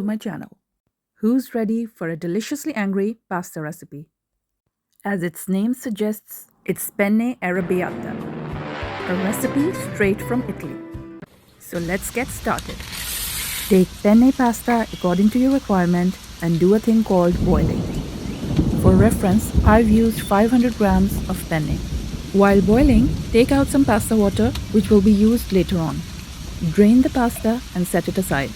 my channel. Who's ready for a deliciously angry pasta recipe? As its name suggests, it's penne arrabbiata, a recipe straight from Italy. So let's get started. Take penne pasta according to your requirement and do a thing called boiling. For reference, I've used 500 grams of penne. While boiling, take out some pasta water which will be used later on. Drain the pasta and set it aside.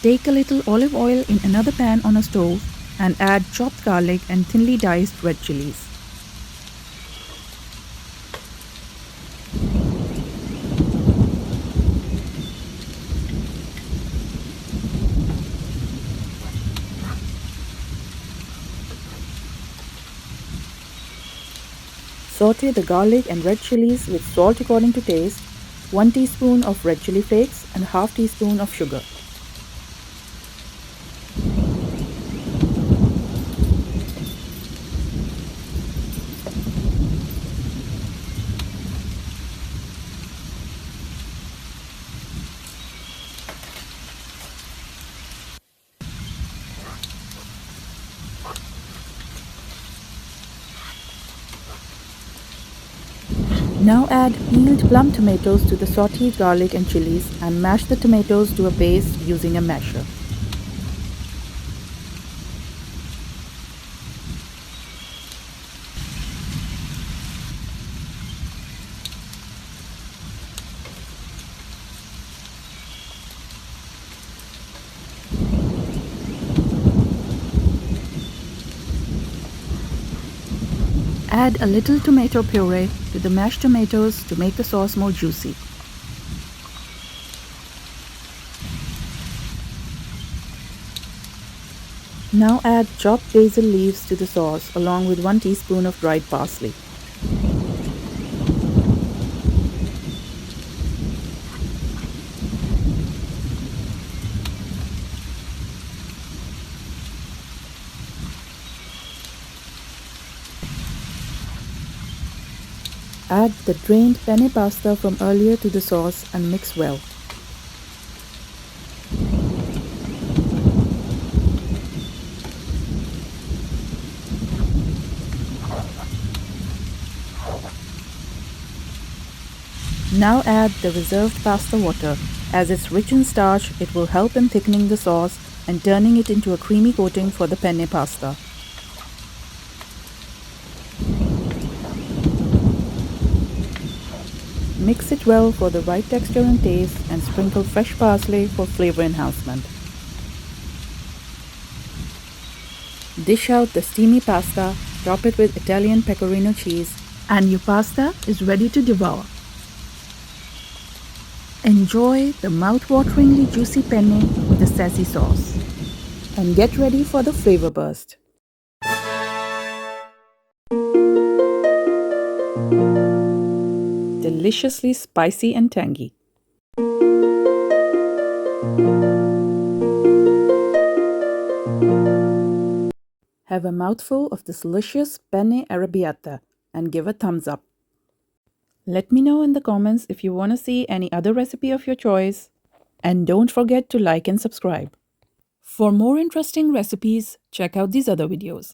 Take a little olive oil in another pan on a stove and add chopped garlic and thinly diced red chillies. Saute the garlic and red chillies with salt according to taste, 1 teaspoon of red chilli flakes and half teaspoon of sugar. Now add peeled plum tomatoes to the sauteed garlic and chilies and mash the tomatoes to a paste using a masher. Add a little tomato puree to the mashed tomatoes to make the sauce more juicy. Now add chopped basil leaves to the sauce along with 1 teaspoon of dried parsley. Add the drained penne pasta from earlier to the sauce and mix well. Now add the reserved pasta water. As it's rich in starch, it will help in thickening the sauce and turning it into a creamy coating for the penne pasta. Mix it well for the right texture and taste and sprinkle fresh parsley for flavor enhancement. Dish out the steamy pasta, top it with Italian pecorino cheese, and your pasta is ready to devour. Enjoy the mouth-wateringly juicy penne with the sassy sauce. And get ready for the flavor burst. Deliciously spicy and tangy. Have a mouthful of this delicious penne arrabbiata and give a thumbs up. Let me know in the comments if you want to see any other recipe of your choice. And don't forget to like and subscribe. For more interesting recipes, check out these other videos.